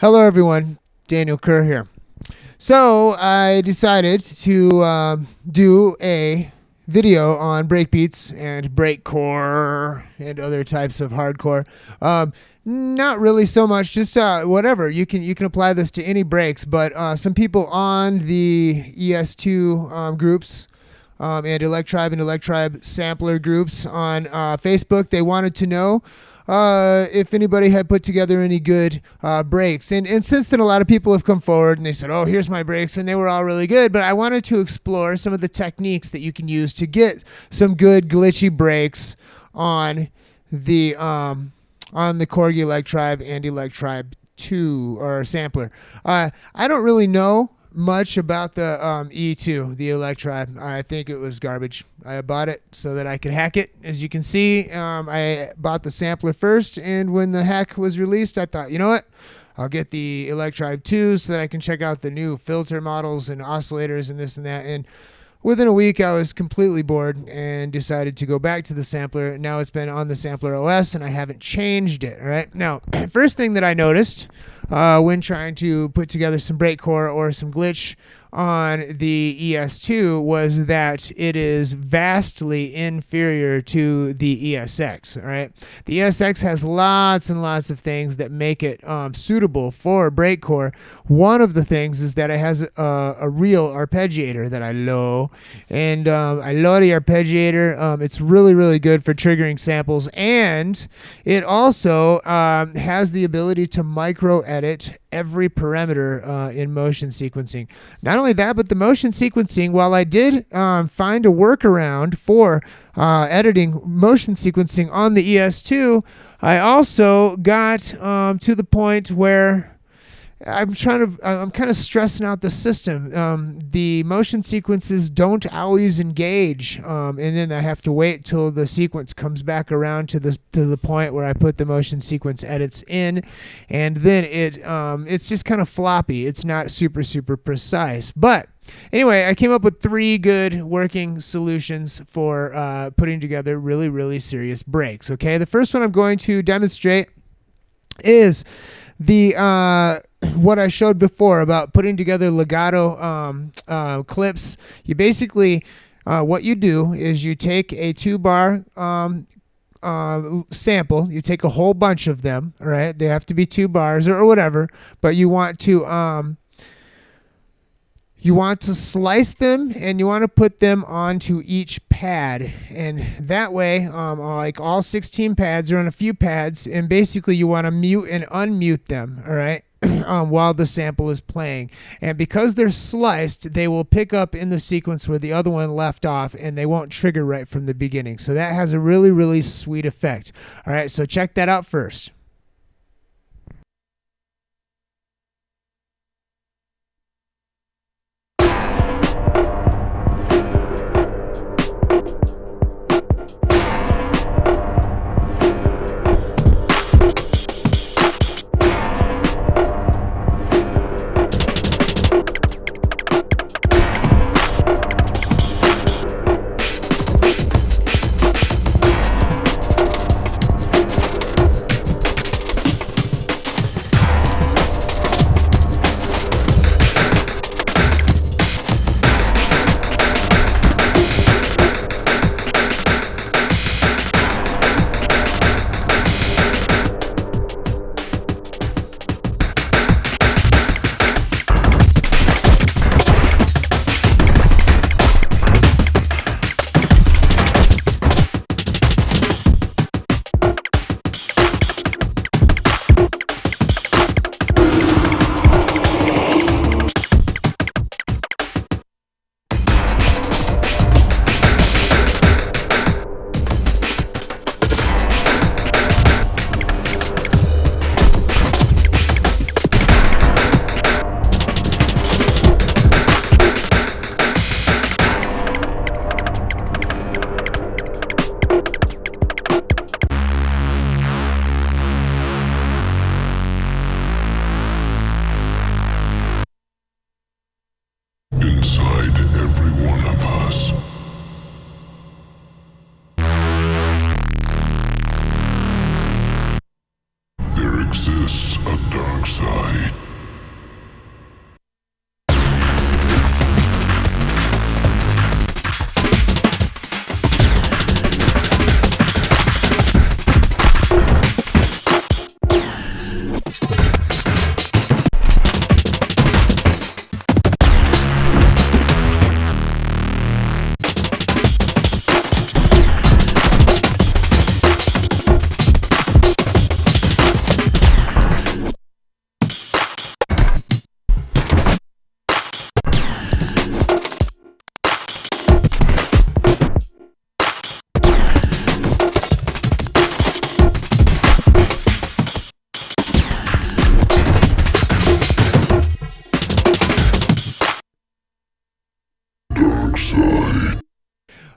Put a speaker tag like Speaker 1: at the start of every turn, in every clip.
Speaker 1: Hello everyone, Daniel Kerr here. So I decided to do a video on breakbeats and breakcore and other types of hardcore. Not really so much, just whatever. You can apply this to any breaks, but some people on the ES2 groups and Electribe and Electribe Sampler groups on Facebook, they wanted to know if anybody had put together any good breaks. And since then, a lot of people have come forward and they said, oh, here's my breaks, and they were all really good. But I wanted to explore some of the techniques that you can use to get some good glitchy breaks on the Korg Electribe and Electribe 2 or sampler. I don't really know much about the E2, the Electribe. I think it was garbage. I bought it so that I could hack it. As you can see, I bought the sampler first, and when the hack was released, I thought, you know what? I'll get the Electribe 2 so that I can check out the new filter models and oscillators and this and that. And within a week, I was completely bored and decided to go back to the sampler. Now it's been on the sampler OS, and I haven't changed it. All right. Now, first thing that I noticed when trying to put together some breakcore or some glitch on the ES2 was that it is vastly inferior to the ESX. All right, the ESX has lots and lots of things that make it suitable for breakcore. One of the things is that it has a real arpeggiator that I love, and I love the arpeggiator. It's really good for triggering samples, and it also has the ability to micro edit every parameter in motion sequencing. Not only that, but the motion sequencing, while I did find a workaround for editing motion sequencing on the ES2, I also got to the point where I'm kind of stressing out the system. The motion sequences don't always engage, and then I have to wait till the sequence comes back around to the point where I put the motion sequence edits in, and then it's just kind of floppy. It's not super precise. But anyway, I came up with 3 good working solutions for putting together really serious breaks. Okay, the first one I'm going to demonstrate is the what I showed before about putting together legato clips. You basically, what you do is you take a 2-bar sample. You take a whole bunch of them. All right, they have to be 2 bars or whatever, but you want to slice them, and you want to put them onto each pad, and that way like all 16 pads are on a few pads, and basically you want to mute and unmute them, all right, while the sample is playing. And because they're sliced, they will pick up in the sequence where the other one left off, and they won't trigger right from the beginning. So that has a really sweet effect. All right, so check that out first.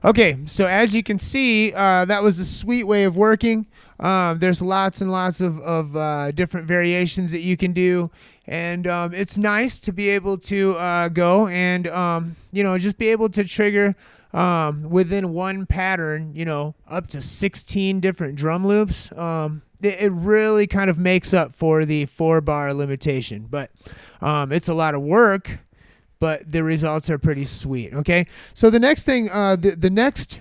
Speaker 1: Okay, so as you can see, that was a sweet way of working. There's lots and lots of different variations that you can do, and it's nice to be able to go and just be able to trigger within one pattern, up to 16 different drum loops. It really kind of makes up for the 4-bar limitation, but it's a lot of work. But the results are pretty sweet. Okay, so the next thing, the next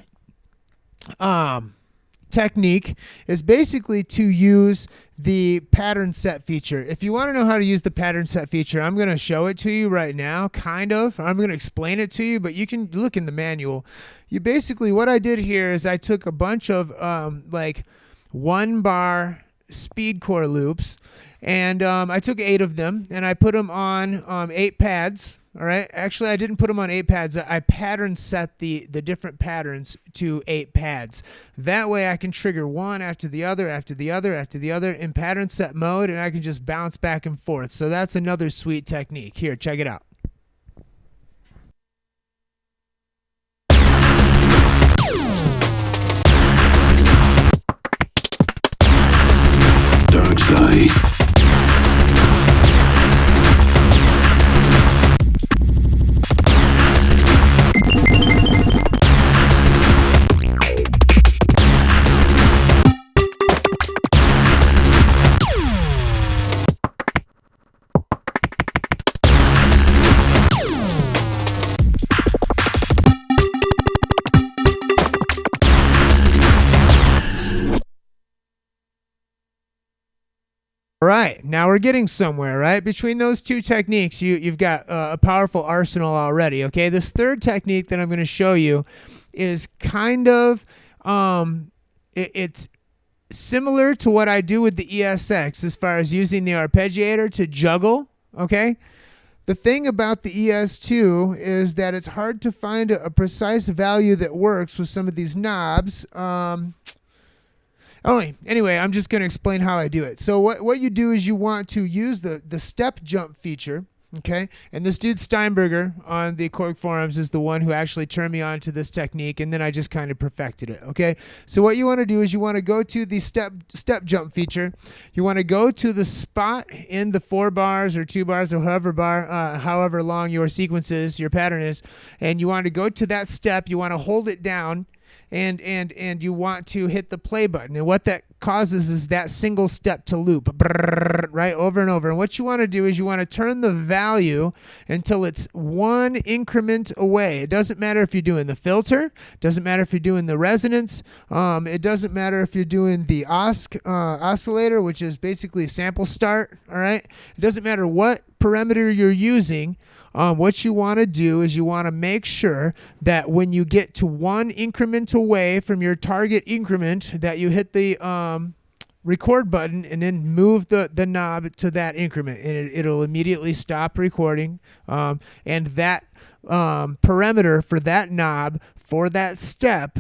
Speaker 1: technique is basically to use the pattern set feature. If you want to know how to use the pattern set feature, I'm going to show it to you right now. Kind of. I'm going to explain it to you, but you can look in the manual. You basically, what I did here is I took a bunch of like 1-bar speedcore loops, and I took 8 of them, and I put them on 8 pads. All right. Actually, I didn't put them on 8 pads. I pattern set the different patterns to 8 pads. That way I can trigger one after the other, after the other, after the other in pattern set mode, and I can just bounce back and forth. So that's another sweet technique. Here, check it out.
Speaker 2: Dark side.
Speaker 1: All right, now we're getting somewhere, right? Between those two techniques, you've got a powerful arsenal already, okay? This third technique that I'm going to show you is kind of, it's similar to what I do with the ESX as far as using the arpeggiator to juggle, okay? The thing about the ES2 is that it's hard to find a precise value that works with some of these knobs. Anyway, I'm just going to explain how I do it. So what you do is you want to use the step jump feature, okay? And this dude Steinberger on the Korg forums is the one who actually turned me on to this technique, and then I just kind of perfected it, okay? So what you want to do is you want to go to the step jump feature. You want to go to the spot in the 4 bars or 2 bars or however long your sequence is, your pattern is, and you want to go to that step. You want to hold it down. And you want to hit the play button, and what that causes is that single step to loop, right, over and over. And what you want to do is you want to turn the value until it's 1 increment away. It doesn't matter if you're doing the filter, doesn't matter if you're doing the resonance, it doesn't matter if you're doing the oscillator, which is basically sample start. All right, it doesn't matter what parameter you're using. What you want to do is you want to make sure that when you get to 1 increment away from your target increment, that you hit the record button and then move the knob to that increment, and it'll immediately stop recording. And that parameter for that knob for that step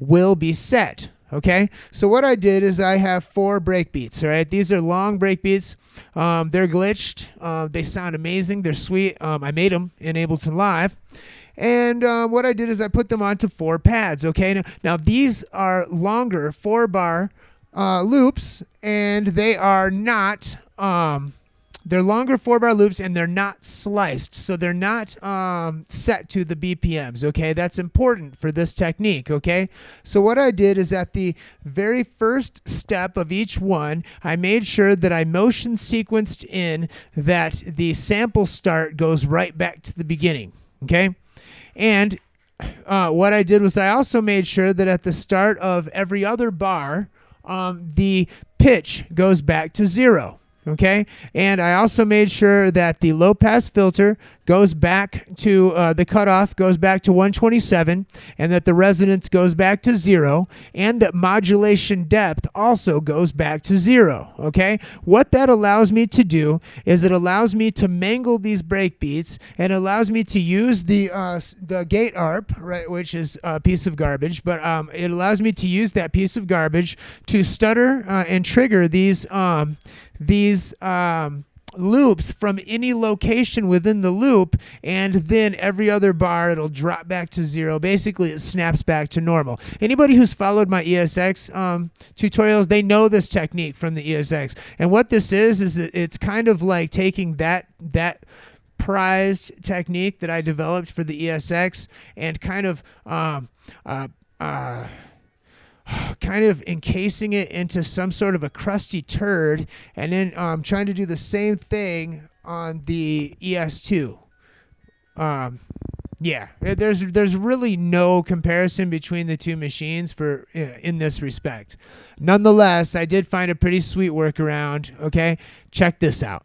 Speaker 1: will be set. Okay, so what I did is I have 4 breakbeats. All right, these are long breakbeats. They're glitched. They sound amazing. They're sweet. I made them in Ableton Live. And what I did is I put them onto 4 pads. Okay, now these are longer 4-bar loops, and they are not. They're longer 4-bar loops, and they're not sliced, so they're not set to the BPMs, okay? That's important for this technique, okay? So what I did is at the very first step of each one, I made sure that I motion sequenced in that the sample start goes right back to the beginning, okay? And what I did was I also made sure that at the start of every other bar the pitch goes back to 0. Okay, and I also made sure that the low pass filter goes back to the cutoff goes back to 127, and that the resonance goes back to 0, and that modulation depth also goes back to 0. Okay, what that allows me to do is it allows me to mangle these breakbeats, and allows me to use the gate ARP, right, which is a piece of garbage, but it allows me to use that piece of garbage to stutter and trigger these loops from any location within the loop, and then every other bar it'll drop back to 0. Basically, it snaps back to normal. Anybody who's followed my ESX tutorials, they know this technique from the ESX. And what this is it's kind of like taking that prized technique that I developed for the ESX and kind of encasing it into some sort of a crusty turd, and then trying to do the same thing on the ES2. Yeah, there's really no comparison between the two machines for in this respect. Nonetheless, I did find a pretty sweet workaround. Okay, check this out.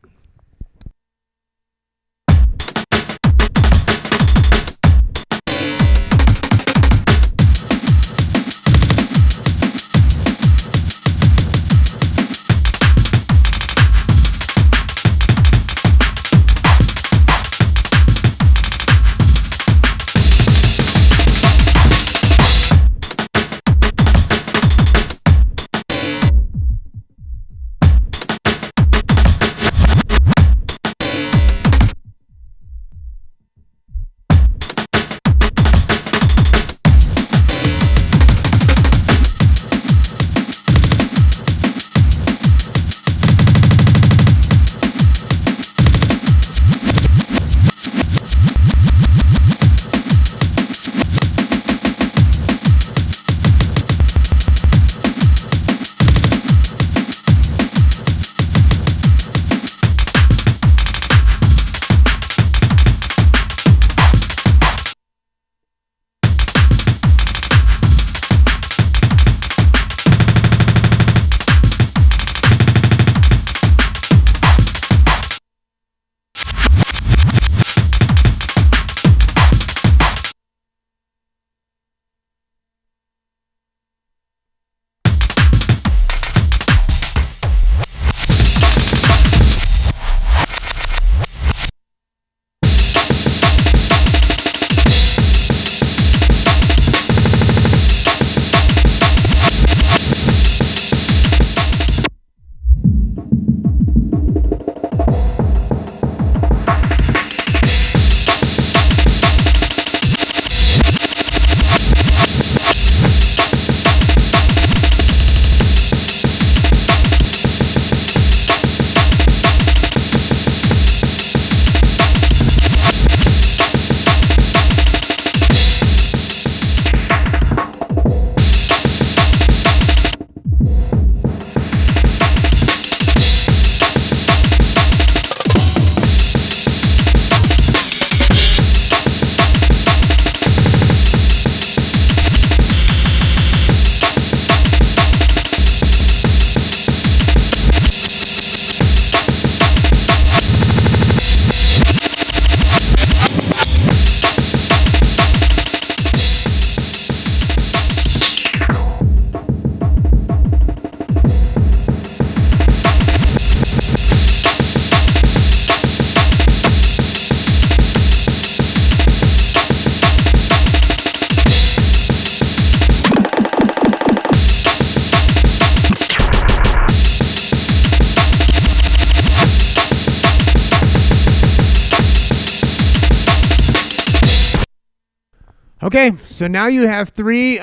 Speaker 1: Okay, so now you have three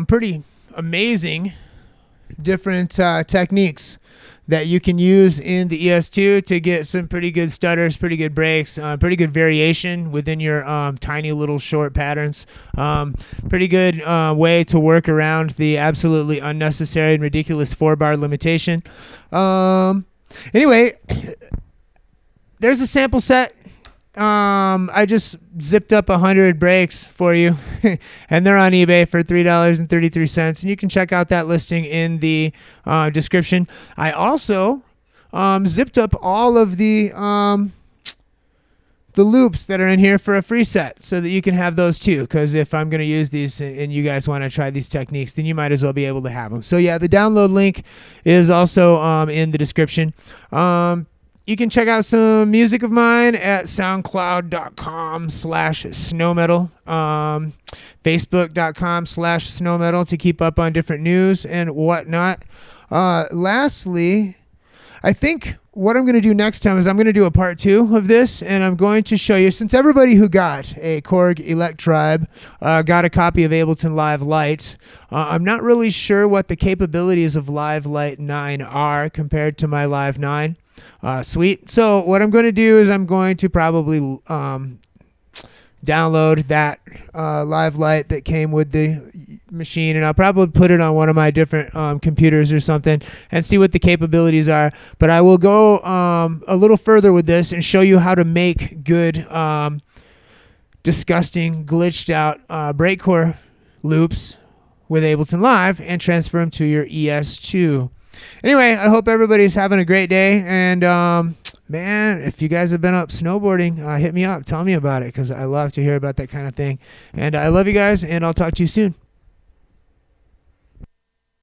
Speaker 1: pretty amazing different techniques that you can use in the ES2 to get some pretty good stutters, pretty good breaks, pretty good variation within your tiny little short patterns. Pretty good way to work around the absolutely unnecessary and ridiculous 4-bar limitation. Anyway, there's a sample set. I just zipped up 100 breaks for you, and they're on eBay for $3.33, and you can check out that listing in the description. I also zipped up all of the loops that are in here for a free set so that you can have those too, because if I'm going to use these and you guys want to try these techniques, then you might as well be able to have them. So yeah, the download link is also in the description. You can check out some music of mine at soundcloud.com/SnowMetal, Facebook.com/SnowMetal to keep up on different news and whatnot. Lastly, I think what I'm going to do next time is I'm going to do a part 2 of this, and I'm going to show you, since everybody who got a Korg Electribe got a copy of Ableton Live Lite, I'm not really sure what the capabilities of Live Lite 9 are compared to my Live 9 suite. So what I'm going to do is I'm going to probably download that Live Lite that came with the machine, and I'll probably put it on one of my different computers or something and see what the capabilities are. But I will go a little further with this and show you how to make good disgusting glitched out breakcore loops with Ableton Live and transfer them to your ES2. Anyway, I hope everybody's having a great day, and man, if you guys have been up snowboarding, hit me up, tell me about it, because I love to hear about that kind of thing. And I love you guys, and I'll talk to you soon.